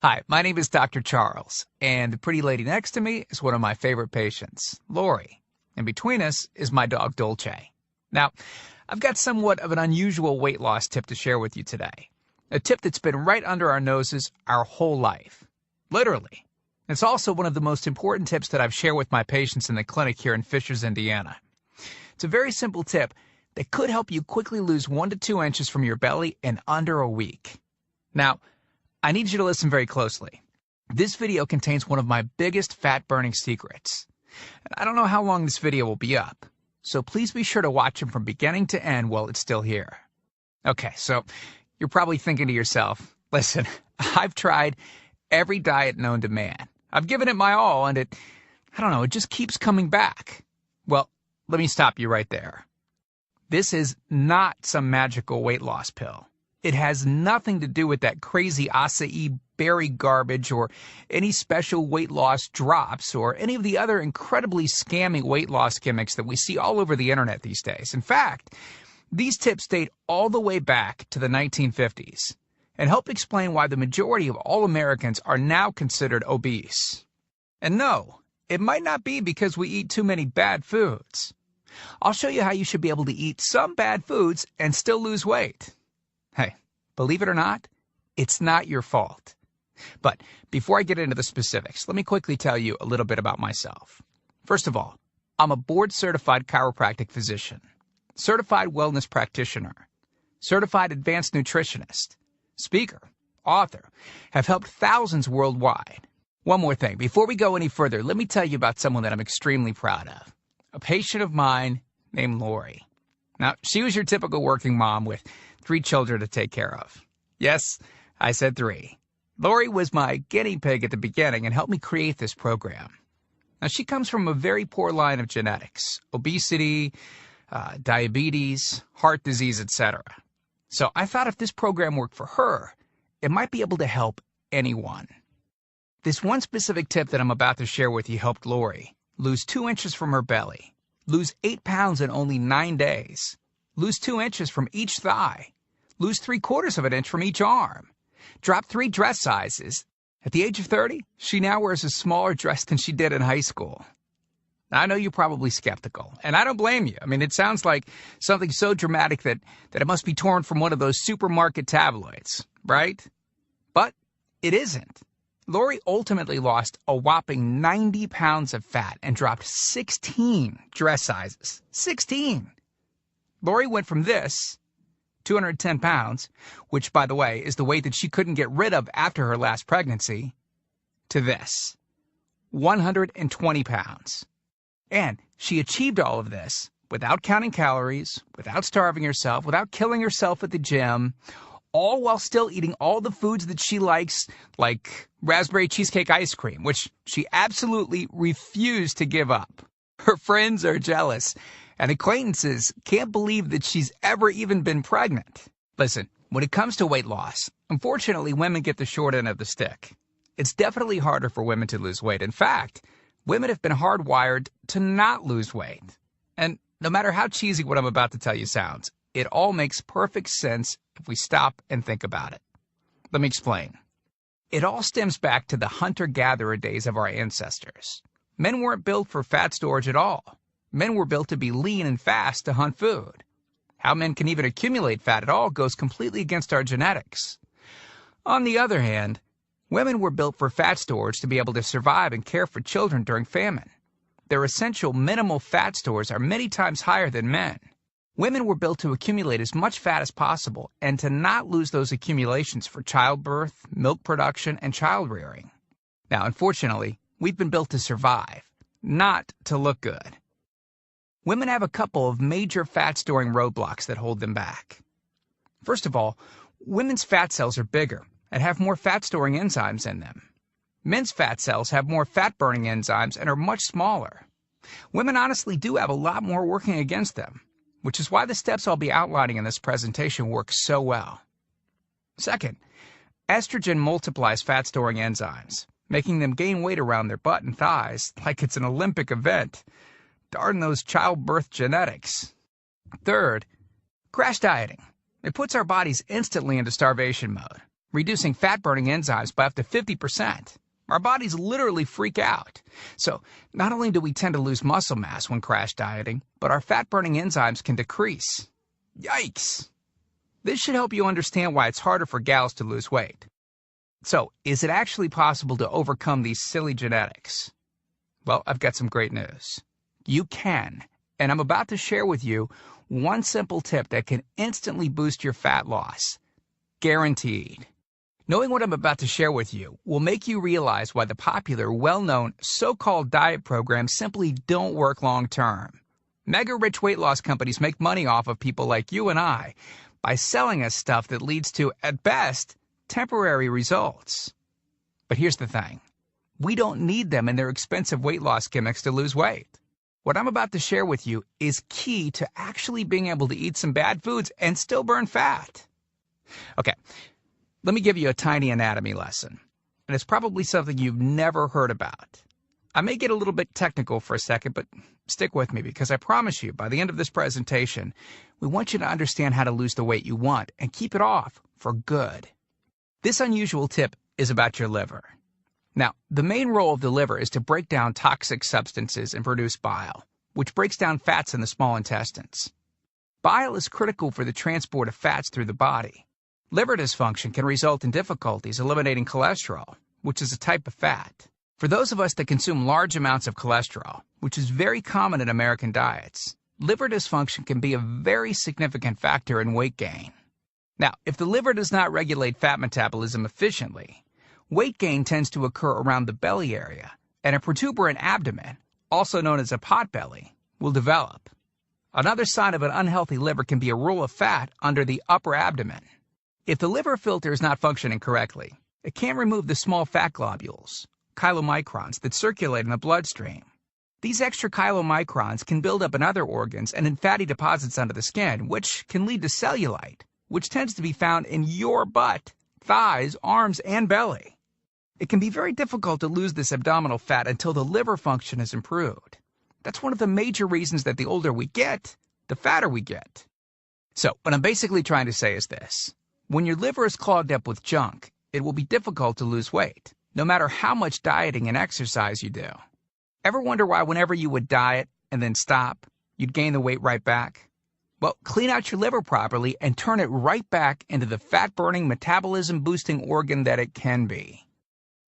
Hi, my name is Dr. Charles, and the pretty lady next to me is one of my favorite patients, Lori. And between us is my dog, Dolce. Now, I've got somewhat of an unusual weight loss tip to share with you today. A tip that's been right under our noses our whole life. Literally. It's also one of the most important tips that I've shared with my patients in the clinic here in Fishers, Indiana. It's a very simple tip that could help you quickly lose 1 to 2 inches from your belly in under a week. Now, I need you to listen very closely. This video contains one of my biggest fat-burning secrets. And I don't know how long this video will be up, so please be sure to watch it from beginning to end while it's still here. Okay, so you're probably thinking to yourself, listen, I've tried every diet known to man. I've given it my all, and it just keeps coming back. Well, let me stop you right there. This is not some magical weight loss pill. It has nothing to do with that crazy acai berry garbage or any special weight loss drops or any of the other incredibly scammy weight loss gimmicks that we see all over the internet these days. In fact, these tips date all the way back to the 1950s and help explain why the majority of all Americans are now considered obese. And no, it might not be because we eat too many bad foods. I'll show you how you should be able to eat some bad foods and still lose weight. Hey, believe it or not, it's not your fault. But before I get into the specifics, let me quickly tell you a little bit about myself. First of all, I'm a board-certified chiropractic physician, certified wellness practitioner, certified advanced nutritionist, speaker, author, have helped thousands worldwide. One more thing, before we go any further, let me tell you about someone that I'm extremely proud of. A patient of mine named Lori. Now, she was your typical working mom with 3 children to take care of. Yes, I said 3. Lori was my guinea pig at the beginning and helped me create this program. Now, she comes from a very poor line of genetics, obesity, diabetes, heart disease, etc. So I thought if this program worked for her, it might be able to help anyone. This one specific tip that I'm about to share with you helped Lori lose 2 inches from her belly, lose 8 pounds in only 9 days, lose 2 inches from each thigh, lose 3/4 of an inch from each arm, drop 3 dress sizes. At the age of 30, she now wears a smaller dress than she did in high school. Now, I know you're probably skeptical, and I don't blame you. I mean, it sounds like something so dramatic that it must be torn from one of those supermarket tabloids, right? But it isn't. Lori ultimately lost a whopping 90 pounds of fat and dropped 16 dress sizes. 16! Lori went from this, 210 pounds, which, by the way, is the weight that she couldn't get rid of after her last pregnancy, to this, 120 pounds. And she achieved all of this without counting calories, without starving herself, without killing herself at the gym, all while still eating all the foods that she likes, like raspberry cheesecake ice cream, which she absolutely refused to give up. Her friends are jealous, and acquaintances can't believe that she's ever even been pregnant. Listen, when it comes to weight loss, unfortunately, women get the short end of the stick. It's definitely harder for women to lose weight. In fact, women have been hardwired to not lose weight. And no matter how cheesy what I'm about to tell you sounds, it all makes perfect sense if we stop and think about it. Let me explain. It all stems back to the hunter-gatherer days of our ancestors. Men weren't built for fat storage at all. Men were built to be lean and fast to hunt food. How men can even accumulate fat at all goes completely against our genetics. On the other hand, women were built for fat storage to be able to survive and care for children during famine. Their essential minimal fat stores are many times higher than men. Women were built to accumulate as much fat as possible and to not lose those accumulations for childbirth, milk production, and child rearing. Now, unfortunately, we've been built to survive, not to look good. Women have a couple of major fat-storing roadblocks that hold them back. First of all, women's fat cells are bigger and have more fat-storing enzymes in them. Men's fat cells have more fat-burning enzymes and are much smaller. Women honestly do have a lot more working against them, which is why the steps I'll be outlining in this presentation work so well. Second, estrogen multiplies fat-storing enzymes, making them gain weight around their butt and thighs like it's an Olympic event. Darn those childbirth genetics. Third, crash dieting. It puts our bodies instantly into starvation mode. reducing fat-burning enzymes by up to 50%. Our bodies literally freak out. So, not only do we tend to lose muscle mass when crash dieting, but our fat-burning enzymes can decrease. Yikes! This should help you understand why it's harder for gals to lose weight. So, is it actually possible to overcome these silly genetics? Well, I've got some great news. You can, and I'm about to share with you one simple tip that can instantly boost your fat loss. Guaranteed. Knowing what I'm about to share with you will make you realize why the popular, well-known, so-called diet programs simply don't work long-term. Mega-rich weight loss companies make money off of people like you and I by selling us stuff that leads to, at best, temporary results. But here's the thing. We don't need them in their expensive weight loss gimmicks to lose weight. What I'm about to share with you is key to actually being able to eat some bad foods and still burn fat. Okay. Let me give you a tiny anatomy lesson, and it's probably something you've never heard about. I may get a little bit technical for a second, but stick with me because I promise you, by the end of this presentation, we want you to understand how to lose the weight you want and keep it off for good. This unusual tip is about your liver. Now, the main role of the liver is to break down toxic substances and produce bile, which breaks down fats in the small intestines. Bile is critical for the transport of fats through the body. Liver dysfunction can result in difficulties eliminating cholesterol, which is a type of fat. For those of us that consume large amounts of cholesterol, which is very common in American diets, liver dysfunction can be a very significant factor in weight gain. Now, if the liver does not regulate fat metabolism efficiently, weight gain tends to occur around the belly area, and a protuberant abdomen, also known as a potbelly, will develop. Another sign of an unhealthy liver can be a roll of fat under the upper abdomen. If the liver filter is not functioning correctly, it can't remove the small fat globules, chylomicrons, that circulate in the bloodstream. These extra chylomicrons can build up in other organs and in fatty deposits under the skin, which can lead to cellulite, which tends to be found in your butt, thighs, arms, and belly. It can be very difficult to lose this abdominal fat until the liver function is improved. That's one of the major reasons that the older we get, the fatter we get. So, what I'm basically trying to say is this. When your liver is clogged up with junk, it will be difficult to lose weight, no matter how much dieting and exercise you do. Ever wonder why whenever you would diet and then stop, you'd gain the weight right back? Well, clean out your liver properly and turn it right back into the fat-burning, metabolism-boosting organ that it can be.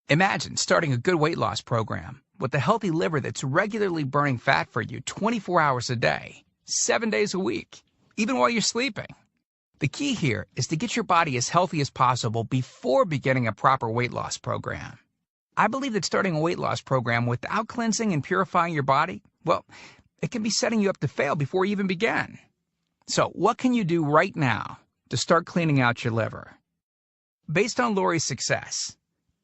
Imagine starting a good weight loss program with a healthy liver that's regularly burning fat for you 24 hours a day, 7 days a week, even while you're sleeping. The key here is to get your body as healthy as possible before beginning a proper weight loss program. I believe that starting a weight loss program without cleansing and purifying your body, well, it can be setting you up to fail before you even begin. So, what can you do right now to start cleaning out your liver? Based on Lori's success,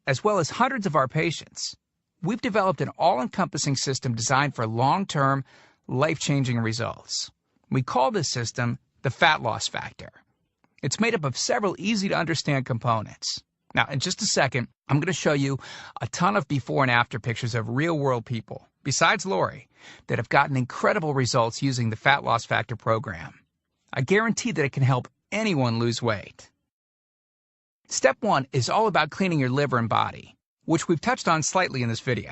as well as hundreds of our patients, we've developed an all-encompassing system designed for long-term, life-changing results. We call this system the Fat Loss Factor. It's made up of several easy-to-understand components. Now, in just a second, I'm going to show you a ton of before and after pictures of real-world people, besides Lori, that have gotten incredible results using the Fat Loss Factor program. I guarantee that it can help anyone lose weight. Step 1 is all about cleaning your liver and body, which we've touched on slightly in this video.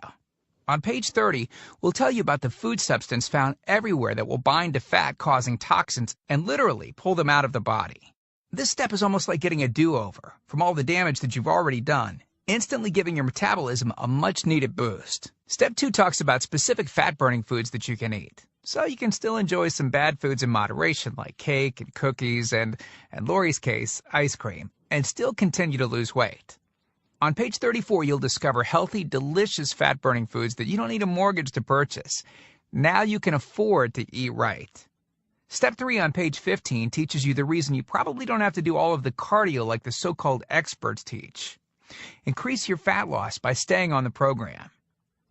On page 30, we'll tell you about the food substance found everywhere that will bind to fat, causing toxins and literally pull them out of the body. This step is almost like getting a do-over from all the damage that you've already done, instantly giving your metabolism a much-needed boost. Step 2 talks about specific fat-burning foods that you can eat, so you can still enjoy some bad foods in moderation like cake and cookies and, in Lori's case, ice cream, and still continue to lose weight. On page 34, you'll discover healthy, delicious fat-burning foods that you don't need a mortgage to purchase. Now you can afford to eat right. Step 3 on page 15 teaches you the reason you probably don't have to do all of the cardio like the so-called experts teach. Increase your fat loss by staying on the program.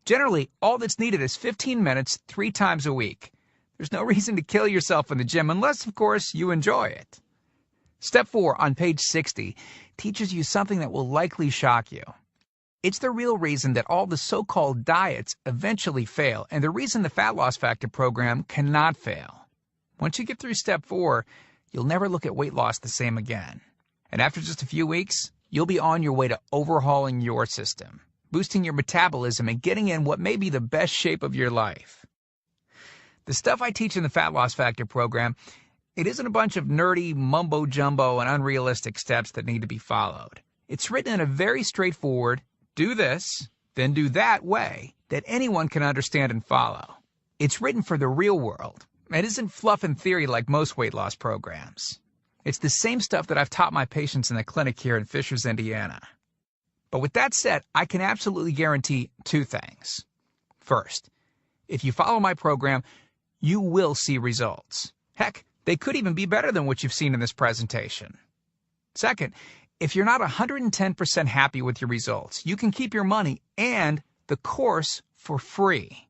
Generally, all that's needed is 15 minutes 3 times a week. There's no reason to kill yourself in the gym unless, of course, you enjoy it. Step 4 on page 60 teaches you something that will likely shock you. It's the real reason that all the so-called diets eventually fail, and the reason the Fat Loss Factor program cannot fail. Once you get through step 4, you'll never look at weight loss the same again. And after just a few weeks, you'll be on your way to overhauling your system, boosting your metabolism, and getting in what may be the best shape of your life. The stuff I teach in the Fat Loss Factor program, it isn't a bunch of nerdy mumbo-jumbo and unrealistic steps that need to be followed. It's written in a very straightforward, do this, then do that way that anyone can understand and follow. It's written for the real world. It isn't fluff and theory like most weight loss programs. It's the same stuff that I've taught my patients in the clinic here in Fishers, Indiana. But with that said, I can absolutely guarantee two things. First, if you follow my program, you will see results. Heck, they could even be better than what you've seen in this presentation. Second, if you're not 110% happy with your results, you can keep your money and the course for free.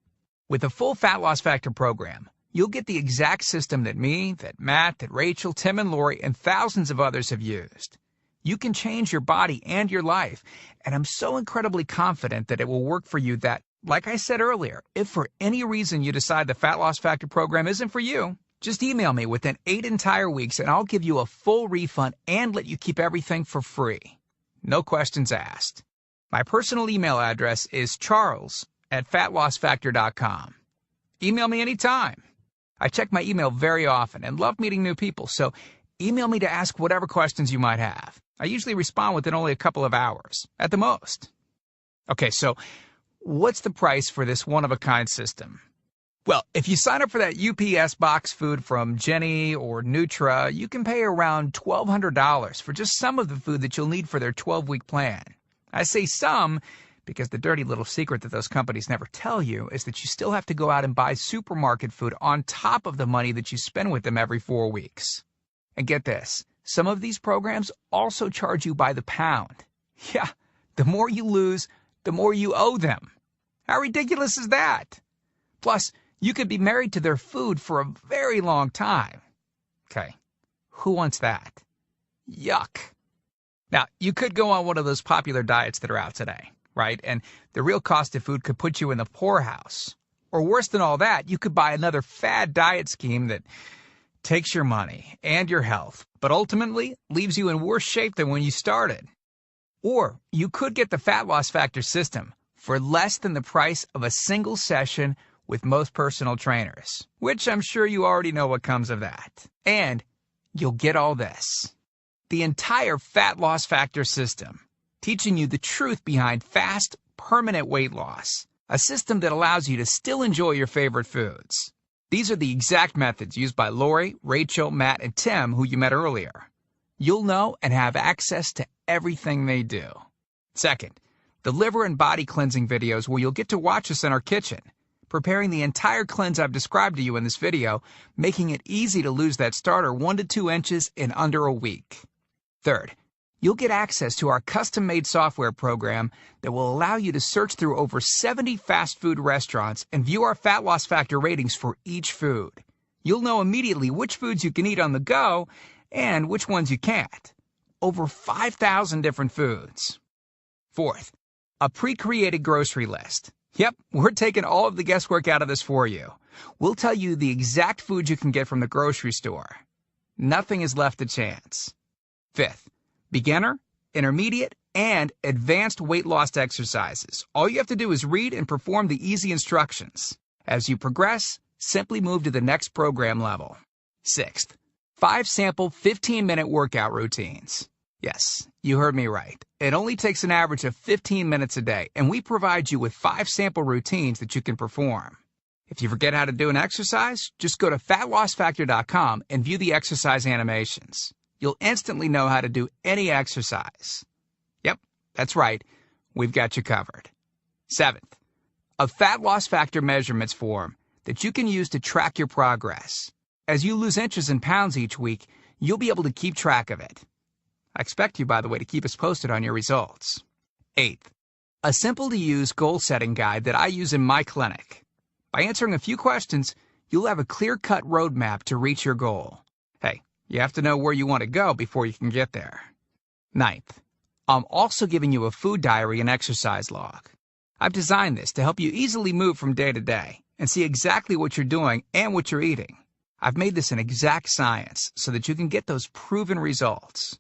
With the full Fat Loss Factor program, you'll get the exact system that me, that Matt, that Rachel, Tim, and Lori, and thousands of others have used. You can change your body and your life, and I'm so incredibly confident that it will work for you that, like I said earlier, if for any reason you decide the Fat Loss Factor program isn't for you, just email me within 8 entire weeks and I'll give you a full refund and let you keep everything for free. No questions asked. My personal email address is charles@fatlossfactor.com. Email me anytime. I check my email very often and love meeting new people, so email me to ask whatever questions you might have. I usually respond within only a couple of hours, at the most. Okay, so what's the price for this one-of-a-kind system? Well, if you sign up for that UPS box food from Jenny or Nutra, you can pay around $1,200 for just some of the food that you'll need for their 12-week plan. I say some because the dirty little secret that those companies never tell you is that you still have to go out and buy supermarket food on top of the money that you spend with them every 4 weeks. And get this, some of these programs also charge you by the pound. Yeah, the more you lose, the more you owe them. How ridiculous is that? Plus, you could be married to their food for a very long time. Okay, who wants that? Yuck. Now, you could go on one of those popular diets that are out today, right? And the real cost of food could put you in the poorhouse. Or worse than all that, you could buy another fad diet scheme that takes your money and your health, but ultimately leaves you in worse shape than when you started. Or you could get the Fat Loss Factor system for less than the price of a single session with most personal trainers, which I'm sure you already know what comes of that. And you'll get all this. The entire Fat Loss Factor system, teaching you the truth behind fast, permanent weight loss, a system that allows you to still enjoy your favorite foods. These are the exact methods used by Lori, Rachel, Matt, and Tim, who you met earlier. You'll know and have access to everything they do. Second, the liver and body cleansing videos where you'll get to watch us in our kitchen, preparing the entire cleanse I've described to you in this video, making it easy to lose that starter 1 to 2 inches in under a week. Third, you'll get access to our custom-made software program that will allow you to search through over 70 fast food restaurants and view our Fat Loss Factor ratings for each food. You'll know immediately which foods you can eat on the go and which ones you can't. Over 5,000 different foods. Fourth, a pre-created grocery list. Yep, we're taking all of the guesswork out of this for you. We'll tell you the exact food you can get from the grocery store. Nothing is left to chance. Fifth, beginner, intermediate, and advanced weight loss exercises. All you have to do is read and perform the easy instructions. As you progress, simply move to the next program level. Sixth, 5 sample 15-minute workout routines. Yes, you heard me right. It only takes an average of 15 minutes a day, and we provide you with 5 sample routines that you can perform. If you forget how to do an exercise, just go to fatlossfactor.com and view the exercise animations. You'll instantly know how to do any exercise. Yep, that's right. We've got you covered. Seventh, a Fat Loss Factor measurements form that you can use to track your progress. As you lose inches and pounds each week, you'll be able to keep track of it. I expect you, by the way, to keep us posted on your results. Eighth, a simple-to-use goal-setting guide that I use in my clinic. By answering a few questions, you'll have a clear-cut roadmap to reach your goal. Hey, you have to know where you want to go before you can get there. Ninth, I'm also giving you a food diary and exercise log. I've designed this to help you easily move from day to day and see exactly what you're doing and what you're eating. I've made this an exact science so that you can get those proven results.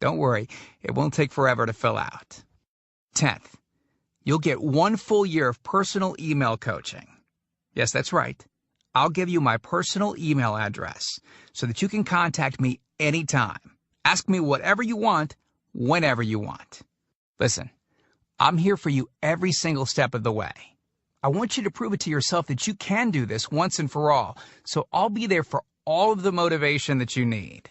Don't worry, it won't take forever to fill out. 10th, you'll get 1 full year of personal email coaching. Yes, that's right. I'll give you my personal email address so that you can contact me anytime. Ask me whatever you want, whenever you want. Listen, I'm here for you every single step of the way. I want you to prove it to yourself that you can do this once and for all, so I'll be there for all of the motivation that you need.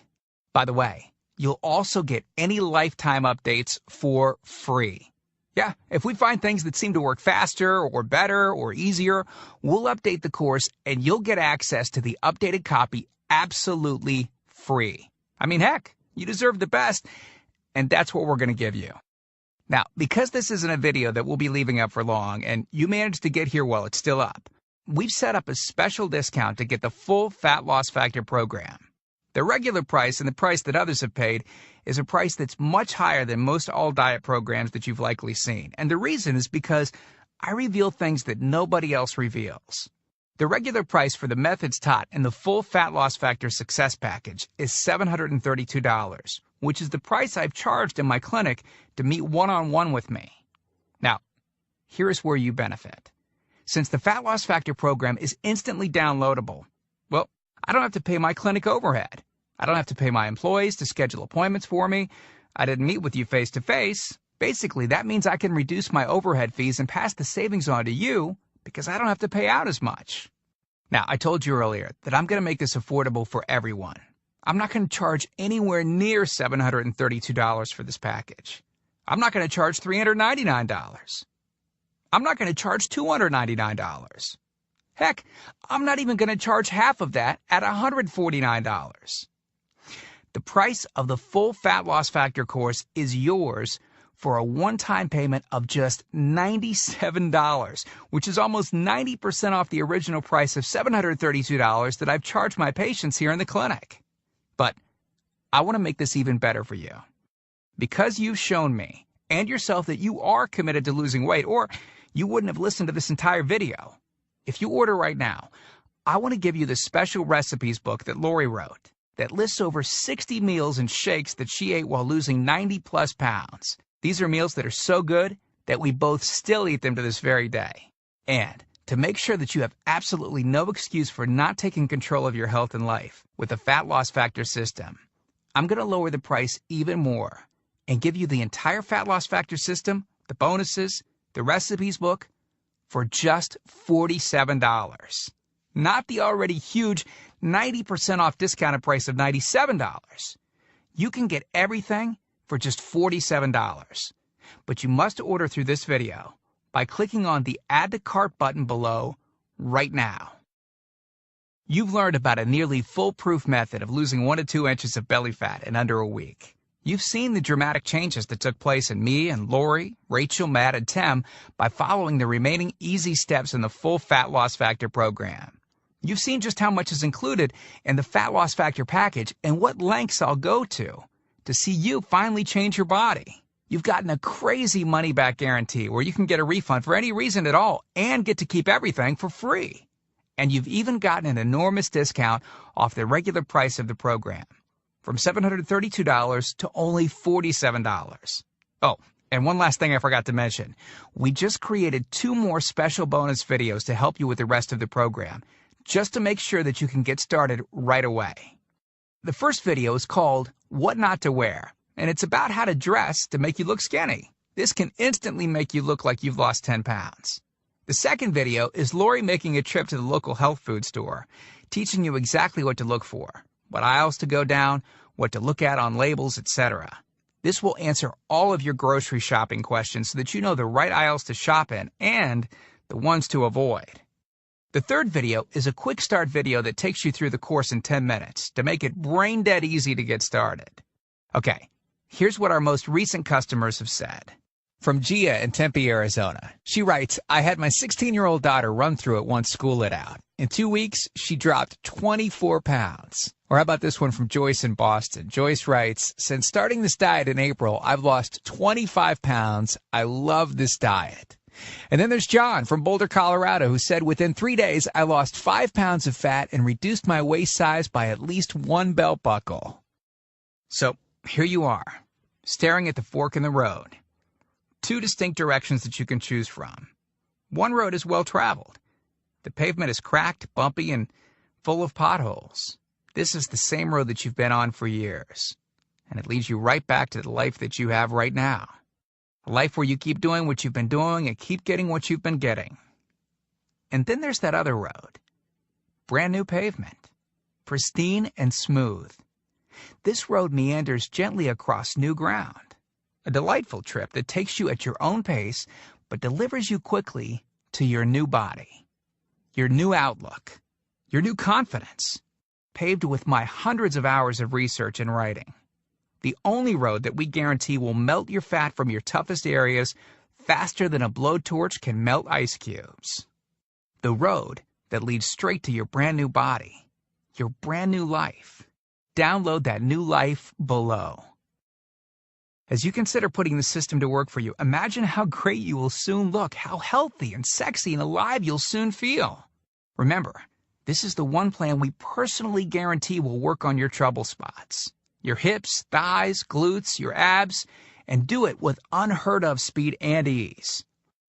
By the way, you'll also get any lifetime updates for free. Yeah, if we find things that seem to work faster or better or easier, we'll update the course and you'll get access to the updated copy absolutely free. I mean, heck, you deserve the best, and that's what we're going to give you. Now, because this isn't a video that we'll be leaving up for long, and you managed to get here while it's still up, we've set up a special discount to get the full Fat Loss Factor program. The regular price and the price that others have paid is a price that's much higher than most all-diet programs that you've likely seen. And the reason is because I reveal things that nobody else reveals. The regular price for the methods taught in the full Fat Loss Factor Success Package is $732, which is the price I've charged in my clinic to meet one-on-one with me. Now, here's where you benefit. Since the Fat Loss Factor program is instantly downloadable, well, I don't have to pay my clinic overhead. I don't have to pay my employees to schedule appointments for me. I didn't meet with you face-to-face. Basically, that means I can reduce my overhead fees and pass the savings on to you because I don't have to pay out as much. Now, I told you earlier that I'm going to make this affordable for everyone. I'm not going to charge anywhere near $732 for this package. I'm not going to charge $399. I'm not going to charge $299. Heck, I'm not even going to charge half of that at $149. The price of the full Fat Loss Factor course is yours for a one-time payment of just $97, which is almost 90% off the original price of $732 that I've charged my patients here in the clinic. But I want to make this even better for you. Because you've shown me and yourself that you are committed to losing weight, or you wouldn't have listened to this entire video. If you order right now, I want to give you the special recipes book that Lori wrote that lists over 60 meals and shakes that she ate while losing 90-plus pounds. These are meals that are so good that we both still eat them to this very day. And to make sure that you have absolutely no excuse for not taking control of your health and life with the Fat Loss Factor system, I'm going to lower the price even more and give you the entire Fat Loss Factor system, the bonuses, the recipes book, for just $47. Not the already huge 90% off discounted price of $97. You can get everything for just $47. But you must order through this video by clicking on the Add to Cart button below right now. You've learned about a nearly foolproof method of losing 1 to 2 inches of belly fat in under a week. You've seen the dramatic changes that took place in me and Lori, Rachel, Matt, and Tim by following the remaining easy steps in the full Fat Loss Factor program. You've seen just how much is included in the Fat Loss Factor package and what lengths I'll go to see you finally change your body. You've gotten a crazy money-back guarantee where you can get a refund for any reason at all and get to keep everything for free. And you've even gotten an enormous discount off the regular price of the program, from $732 to only $47. Oh, and one last thing I forgot to mention. We just created 2 more special bonus videos to help you with the rest of the program, just to make sure that you can get started right away. The first video is called What Not to Wear, and it's about how to dress to make you look skinny. This can instantly make you look like you've lost 10 pounds. The second video is Lori making a trip to the local health food store, teaching you exactly what to look for, what aisles to go down, what to look at on labels, etc. This will answer all of your grocery shopping questions so that you know the right aisles to shop in and the ones to avoid. The third video is a quick start video that takes you through the course in 10 minutes to make it brain dead easy to get started. Okay, here's what our most recent customers have said. From Gia in Tempe, Arizona. She writes, I had my 16-year-old daughter run through it once school lit out. In 2 weeks, she dropped 24 pounds. Or how about this one from Joyce in Boston? Joyce writes, since starting this diet in April, I've lost 25 pounds. I love this diet. And then there's John from Boulder, Colorado, who said, within 3 days, I lost 5 pounds of fat and reduced my waist size by at least 1 belt buckle. So here you are. staring at the fork in the road. Two distinct directions that you can choose from. One road is well traveled. The pavement is cracked, bumpy, and full of potholes. This is the same road that you've been on for years, and it leads you right back to the life that you have right now. A life where you keep doing what you've been doing and keep getting what you've been getting. And then there's that other road. Brand new pavement. Pristine and smooth. This road meanders gently across new ground. A delightful trip that takes you at your own pace, but delivers you quickly to your new body, your new outlook, your new confidence, paved with my hundreds of hours of research and writing. The only road that we guarantee will melt your fat from your toughest areas faster than a blowtorch can melt ice cubes. The road that leads straight to your brand new body, your brand new life. Download that new life below. As you consider putting the system to work for you, imagine how great you will soon look, how healthy and sexy and alive you'll soon feel. Remember, this is the one plan we personally guarantee will work on your trouble spots. Your hips, thighs, glutes, your abs, and do it with unheard of speed and ease.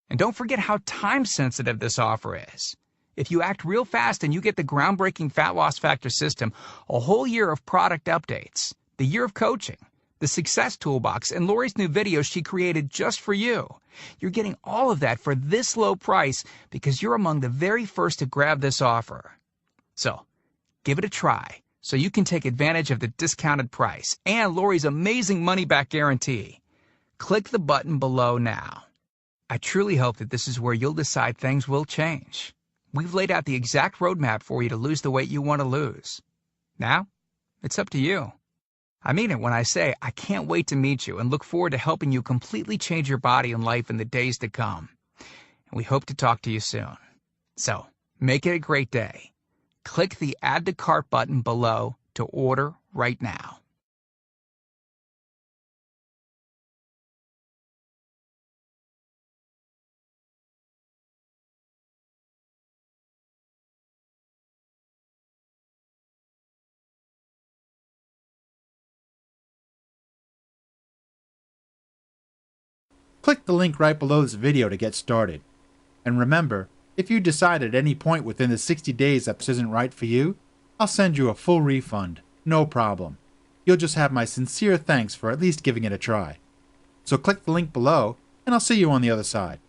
And don't forget how time-sensitive this offer is. If you act real fast and you get the groundbreaking Fat Loss Factor system, a whole year of product updates, the year of coaching, the Success Toolbox, and Lori's new videos she created just for you. You're getting all of that for this low price because you're among the very first to grab this offer. So, give it a try so you can take advantage of the discounted price and Lori's amazing money-back guarantee. Click the button below now. I truly hope that this is where you'll decide things will change. We've laid out the exact roadmap for you to lose the weight you want to lose. Now, it's up to you. I mean it when I say I can't wait to meet you and look forward to helping you completely change your body and life in the days to come. And we hope to talk to you soon. So, make it a great day. Click the Add to Cart button below to order right now. Click the link right below this video to get started. And remember, if you decide at any point within the 60 days that this isn't right for you, I'll send you a full refund, no problem. You'll just have my sincere thanks for at least giving it a try. So click the link below, and I'll see you on the other side.